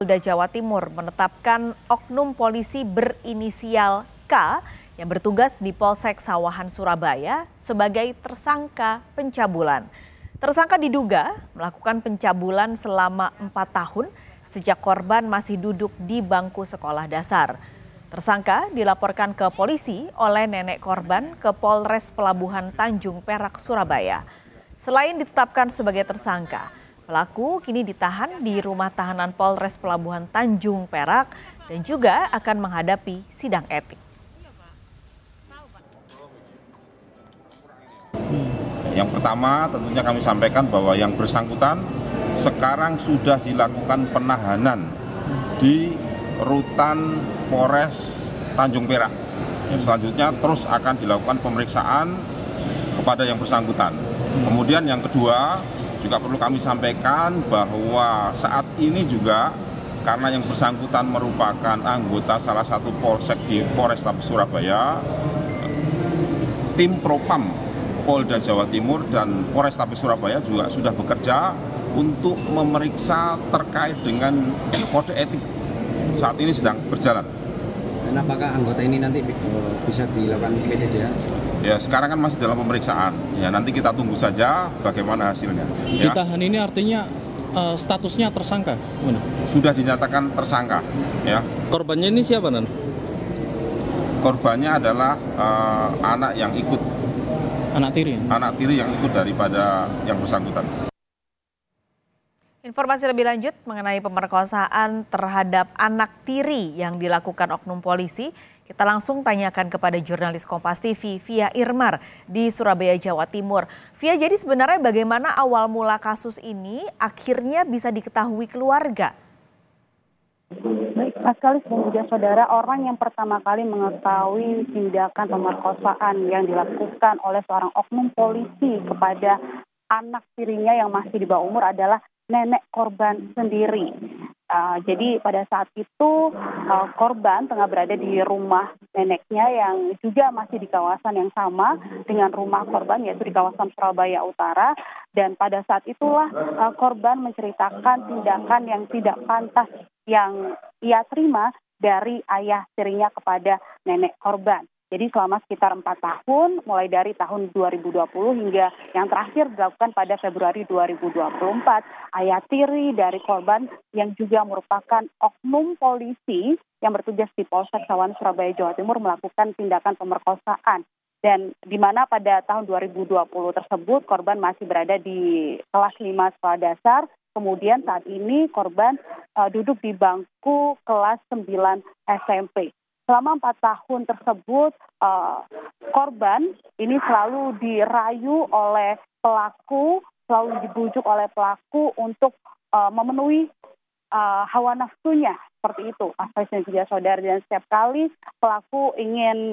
Polda Jawa Timur menetapkan oknum polisi berinisial K yang bertugas di Polsek Sawahan Surabaya sebagai tersangka pencabulan. Tersangka diduga melakukan pencabulan selama 4 tahun sejak korban masih duduk di bangku sekolah dasar. Tersangka dilaporkan ke polisi oleh nenek korban ke Polres Pelabuhan Tanjung Perak, Surabaya. Selain ditetapkan sebagai tersangka, pelaku kini ditahan di rumah tahanan Polres Pelabuhan Tanjung Perak dan juga akan menghadapi sidang etik. Yang pertama tentunya kami sampaikan bahwa yang bersangkutan sekarang sudah dilakukan penahanan di Rutan Polres Tanjung Perak. Selanjutnya terus akan dilakukan pemeriksaan kepada yang bersangkutan. Kemudian yang kedua juga perlu kami sampaikan bahwa saat ini juga karena yang bersangkutan merupakan anggota salah satu polsek di Polrestabes Surabaya, tim Propam Polda Jawa Timur dan Polrestabes Surabaya juga sudah bekerja untuk memeriksa terkait dengan kode etik. Saat ini sedang berjalan. Dan apakah anggota ini nanti bisa dilakukan PDDA? Ya, sekarang kan masih dalam pemeriksaan. Ya, nanti kita tunggu saja bagaimana hasilnya. Ya. Ditahan ini artinya statusnya tersangka? Sudah dinyatakan tersangka. Ya. Korbannya ini siapa, Nan? Korbannya adalah anak yang ikut. Anak tiri? Anak tiri yang ikut daripada yang bersangkutan. Informasi lebih lanjut mengenai pemerkosaan terhadap anak tiri yang dilakukan oknum polisi, kita langsung tanyakan kepada jurnalis Kompas TV Via Irmar di Surabaya, Jawa Timur. Via, jadi sebenarnya bagaimana awal mula kasus ini akhirnya bisa diketahui keluarga? Baik, Mas Kalis dan juga saudara, orang yang pertama kali mengetahui tindakan pemerkosaan yang dilakukan oleh seorang oknum polisi kepada anak tirinya yang masih di bawah umur adalah nenek korban sendiri. Jadi pada saat itu korban tengah berada di rumah neneknya yang juga masih di kawasan yang sama dengan rumah korban, yaitu di kawasan Surabaya Utara. Dan pada saat itulah korban menceritakan tindakan yang tidak pantas yang ia terima dari ayah tirinya kepada nenek korban. Jadi selama sekitar 4 tahun, mulai dari tahun 2020 hingga yang terakhir dilakukan pada Februari 2024, ayah tiri dari korban yang juga merupakan oknum polisi yang bertugas di Polsek Sawahan Surabaya, Jawa Timur melakukan tindakan pemerkosaan. Dan di mana pada tahun 2020 tersebut korban masih berada di kelas 5 sekolah dasar, kemudian saat ini korban duduk di bangku kelas 9 SMP. Selama 4 tahun tersebut, korban ini selalu dirayu oleh pelaku, selalu dibujuk oleh pelaku untuk memenuhi hawa nafsunya, seperti itu. Asal juga saudara, dan setiap kali pelaku ingin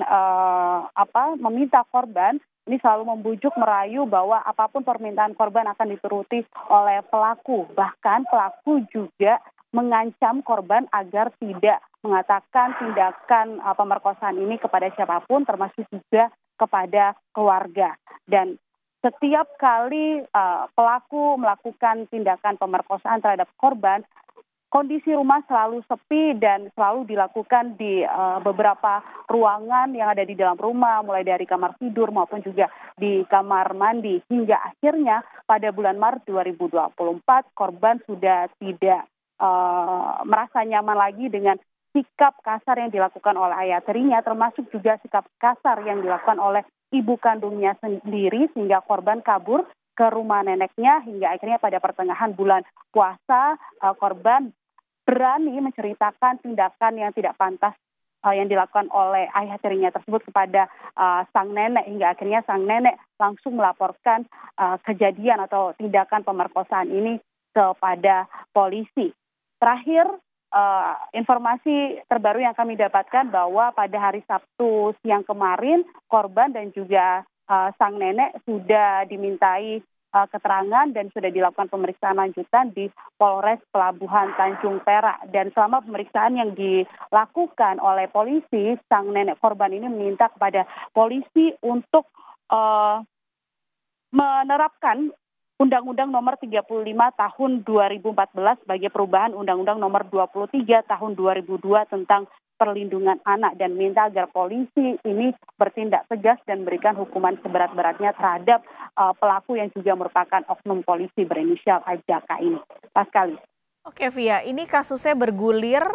meminta korban, ini selalu membujuk, merayu bahwa apapun permintaan korban akan dituruti oleh pelaku. Bahkan pelaku juga mengancam korban agar tidak mengatakan tindakan pemerkosaan ini kepada siapapun, termasuk juga kepada keluarga. Dan setiap kali pelaku melakukan tindakan pemerkosaan terhadap korban, kondisi rumah selalu sepi dan selalu dilakukan di beberapa ruangan yang ada di dalam rumah, mulai dari kamar tidur maupun juga di kamar mandi. Hingga akhirnya pada bulan Maret 2024 korban sudah tidak merasa nyaman lagi dengan sikap kasar yang dilakukan oleh ayah tirinya, termasuk juga sikap kasar yang dilakukan oleh ibu kandungnya sendiri, sehingga korban kabur ke rumah neneknya. Hingga akhirnya pada pertengahan bulan puasa korban berani menceritakan tindakan yang tidak pantas yang dilakukan oleh ayah tirinya tersebut kepada sang nenek. Hingga akhirnya sang nenek langsung melaporkan kejadian atau tindakan pemerkosaan ini kepada polisi. Terakhir, informasi terbaru yang kami dapatkan bahwa pada hari Sabtu siang kemarin korban dan juga sang nenek sudah dimintai keterangan dan sudah dilakukan pemeriksaan lanjutan di Polres Pelabuhan Tanjung Perak. Dan selama pemeriksaan yang dilakukan oleh polisi, sang nenek korban ini meminta kepada polisi untuk menerapkan Undang-Undang Nomor 35 Tahun 2014 sebagai perubahan Undang-Undang Nomor 23 Tahun 2002 tentang perlindungan anak, dan minta agar polisi ini bertindak tegas dan berikan hukuman seberat-beratnya terhadap pelaku yang juga merupakan oknum polisi berinisial AJK ini. Pascal. Oke Via, ini kasusnya bergulir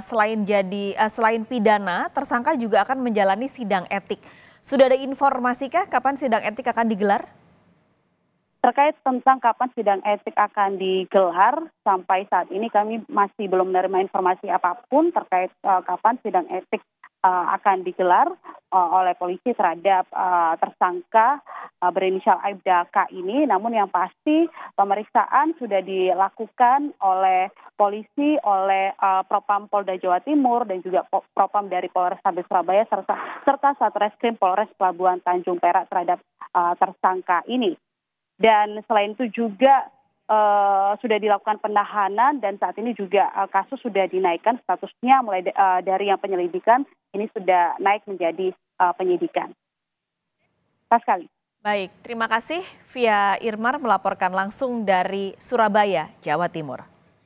selain pidana, tersangka juga akan menjalani sidang etik. Sudah ada informasikah kapan sidang etik akan digelar? Terkait tentang kapan sidang etik akan digelar, sampai saat ini kami masih belum menerima informasi apapun terkait kapan sidang etik akan digelar oleh polisi terhadap tersangka berinisial AJK ini. Namun yang pasti pemeriksaan sudah dilakukan oleh polisi, oleh Propam Polda Jawa Timur dan juga Propam dari Polrestabes Surabaya serta Satreskrim Polres Pelabuhan Tanjung Perak terhadap tersangka ini. Dan selain itu juga sudah dilakukan penahanan dan saat ini juga kasus sudah dinaikkan statusnya mulai dari yang penyelidikan ini sudah naik menjadi penyidikan. Pascal. Baik, terima kasih Via Irmar melaporkan langsung dari Surabaya, Jawa Timur.